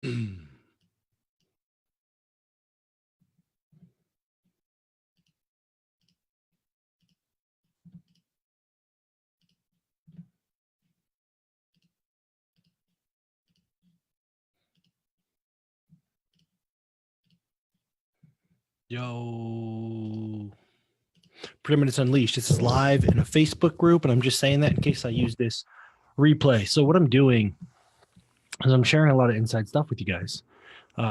Yo, Preeminence Unleashed. This is live in a Facebook group, and I'm just saying that in case I use this replay. So what I'm doing is I'm sharing a lot of inside stuff with you guys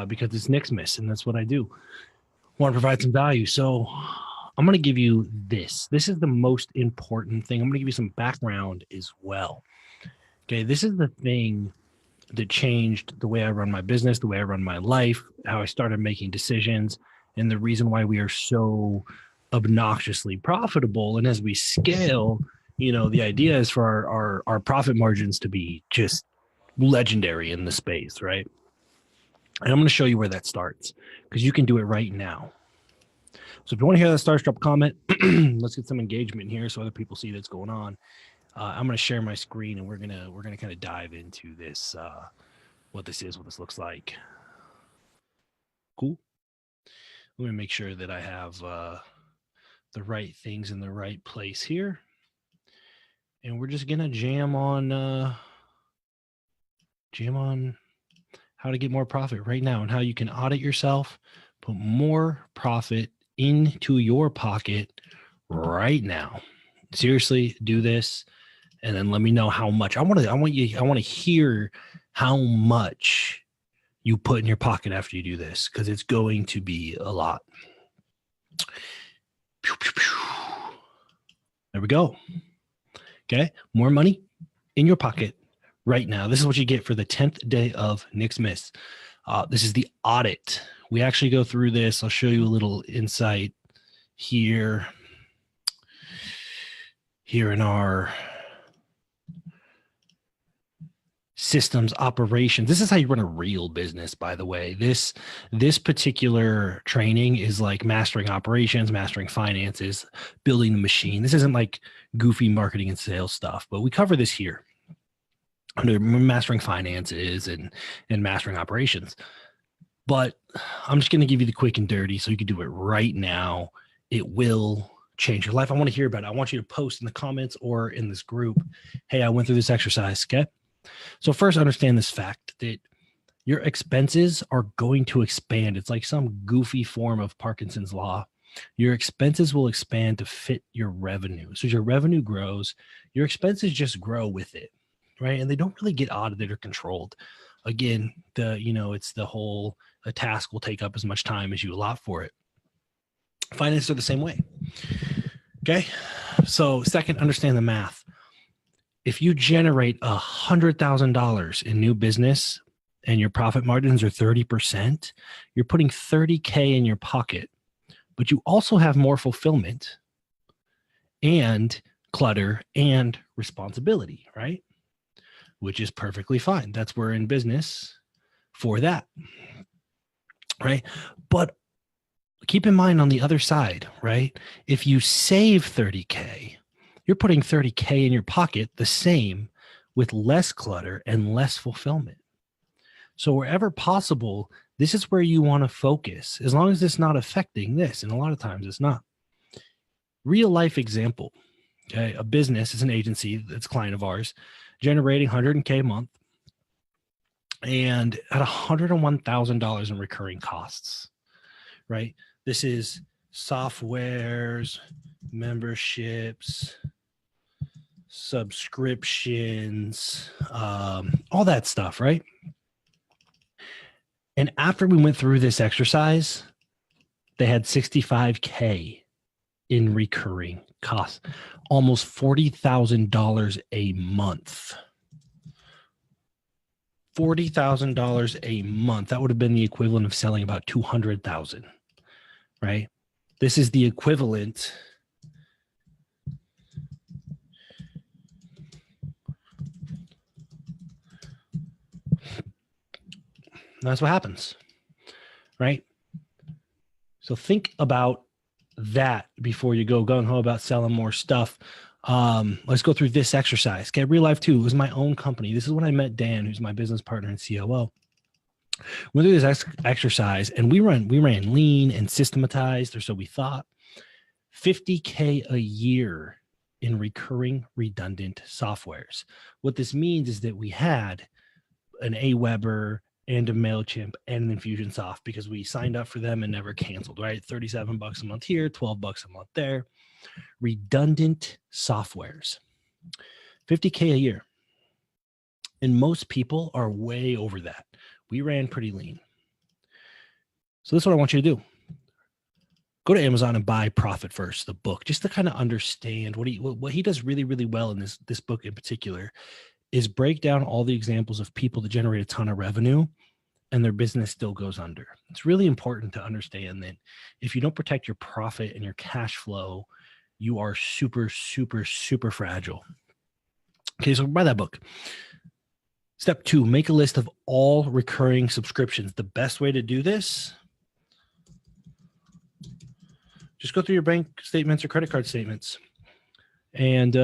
because it's Nic's Miss, and that's what I do. Want to provide some value. So I'm going to give you this. This is the most important thing. I'm going to give you some background as well. Okay, this is the thing that changed the way I run my business, the way I run my life, how I started making decisions, and the reason why we are so obnoxiously profitable. And as we scale, you know, the idea is for our profit margins to be just legendary in the space, right? And I'm going to show you where that starts because you can do it right now. So if you want to hear that start, drop a comment. Let's get some engagement here so other people see that's going on. I'm going to share my screen and we're gonna kind of dive into this, what this is, what this looks like. Cool. Let me make sure that I have the right things in the right place here. And we're just going to jam on how to get more profit right now and how you can audit yourself, put more profit into your pocket right now. Seriously, do this. And then let me know how much. I want to hear how much you put in your pocket after you do this, because it's going to be a lot. There we go. Okay, more money in your pocket right now. This is what you get for the 10th day of Nic's Miss. This is the audit. We actually go through this. I'll show you a little insight here in our systems operations. This is how you run a real business, by the way. This particular training is like mastering operations, mastering finances, building the machine. This isn't like goofy marketing and sales stuff, but we cover this here under mastering finances and mastering operations. But I'm just going to give you the quick and dirty so you can do it right now. It will change your life. I want to hear about it. I want you to post in the comments or in this group, hey, I went through this exercise, okay? So first, understand this fact that your expenses are going to expand. It's like some goofy form of Parkinson's law. Your expenses will expand to fit your revenue. So as your revenue grows, your expenses just grow with it, right? And they don't really get audited or controlled. Again, it's the whole, a task will take up as much time as you allot for it. Finances are the same way. Okay. So second, understand the math. If you generate $100,000 in new business and your profit margins are 30%, you're putting $30K in your pocket, but you also have more fulfillment and clutter and responsibility, right? Which is perfectly fine. That's we're in business for that, right? But keep in mind on the other side, right? If you save 30K, you're putting 30K in your pocket the same with less clutter and less fulfillment. So wherever possible, this is where you want to focus, as long as it's not affecting this. And a lot of times it's not. Real life example, okay? A business is an agency that's a client of ours, generating $100K a month and at $101,000 in recurring costs, right? This is softwares, memberships, subscriptions, all that stuff, right? And after we went through this exercise, they had $65K in recurring costs, almost $40,000 a month. $40,000 a month. That would have been the equivalent of selling about 200,000, right? This is the equivalent. That's what happens, right? So think about that before you go gung-ho about selling more stuff. Let's go through this exercise. Okay, real life too. It was my own company. This is when I met Dan, who's my business partner and COO. Went through this exercise, and we ran lean and systematized, or so we thought. $50K a year in recurring redundant softwares. What this means is that we had an Aweber and a MailChimp and an Infusionsoft because we signed up for them and never canceled, right? $37 a month here, $12 a month there. Redundant softwares, $50K a year. And most people are way over that. We ran pretty lean. So this is what I want you to do. Go to Amazon and buy Profit First, the book, just to kind of understand what he does really, really well in this book in particular is break down all the examples of people that generate a ton of revenue and their business still goes under. It's really important to understand that if you don't protect your profit and your cash flow, you are super, super, super fragile. Okay, so buy that book. Step 2, make a list of all recurring subscriptions. The best way to do this, just go through your bank statements or credit card statements and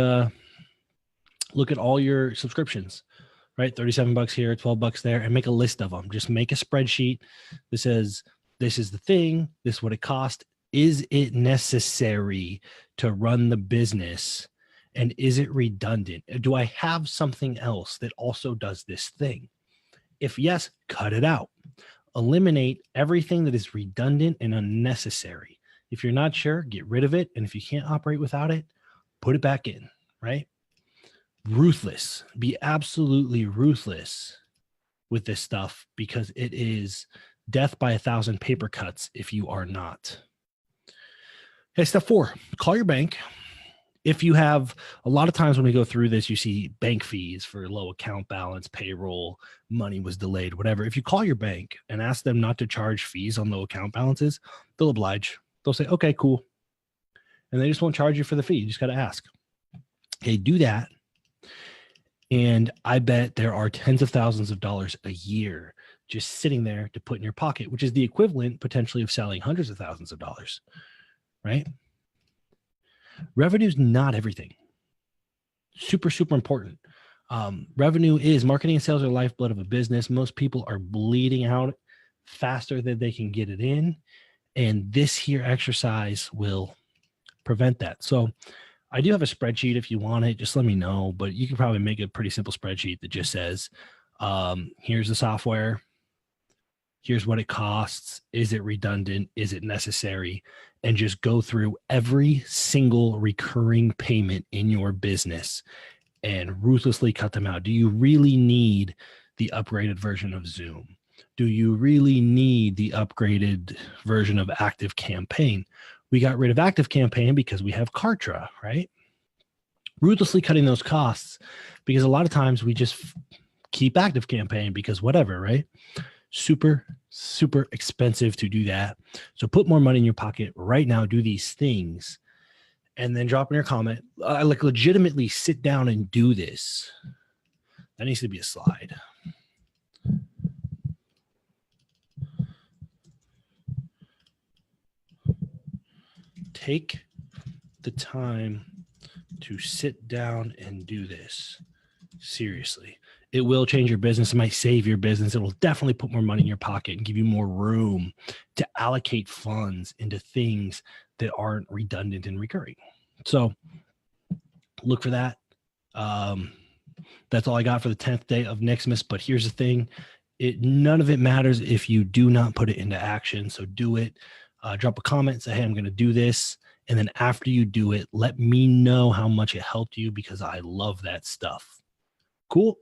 look at all your subscriptions, right? $37 here, $12 there, and make a list of them. Just make a spreadsheet that says, this is the thing, this is what it cost. Is it necessary to run the business? And is it redundant? Do I have something else that also does this thing? If yes, cut it out. Eliminate everything that is redundant and unnecessary. If you're not sure, get rid of it. And if you can't operate without it, put it back in, right? Ruthless. Be absolutely ruthless with this stuff because it is death by 1,000 paper cuts if you are not. Okay, step 4, call your bank. If you have, a lot of times when we go through this, you see bank fees for low account balance, payroll, money was delayed, whatever. If you call your bank and ask them not to charge fees on low account balances, they'll oblige. They'll say, okay, cool. And they just won't charge you for the fee. You just got to ask. Okay, do that. And I bet there are tens of thousands of dollars a year just sitting there to put in your pocket, which is the equivalent potentially of selling hundreds of thousands of dollars, right? Revenue is not everything. Super, super important. Revenue is marketing and sales are the lifeblood of a business. Most people are bleeding out faster than they can get it in. And this here exercise will prevent that. So I do have a spreadsheet. If you want it, just let me know, but you can probably make a pretty simple spreadsheet that just says, here's the software. Here's what it costs. Is it redundant? Is it necessary? And just go through every single recurring payment in your business and ruthlessly cut them out. Do you really need the upgraded version of Zoom? Do you really need the upgraded version of Active Campaign? We got rid of Active Campaign because we have Kartra, right? Ruthlessly cutting those costs because a lot of times we just keep Active Campaign because whatever, right? Super, super expensive to do that. So put more money in your pocket right now, do these things, and then drop in your comment. Like legitimately sit down and do this. That needs to be a slide. Take the time to sit down and do this. Seriously. It will change your business. It might save your business. It will definitely put more money in your pocket and give you more room to allocate funds into things that aren't redundant and recurring. So look for that. That's all I got for the 10th day of Nixmas. But here's the thing. None of it matters if you do not put it into action. So do it. Drop a comment, say, hey, I'm going to do this. And then after you do it, let me know how much it helped you because I love that stuff. Cool.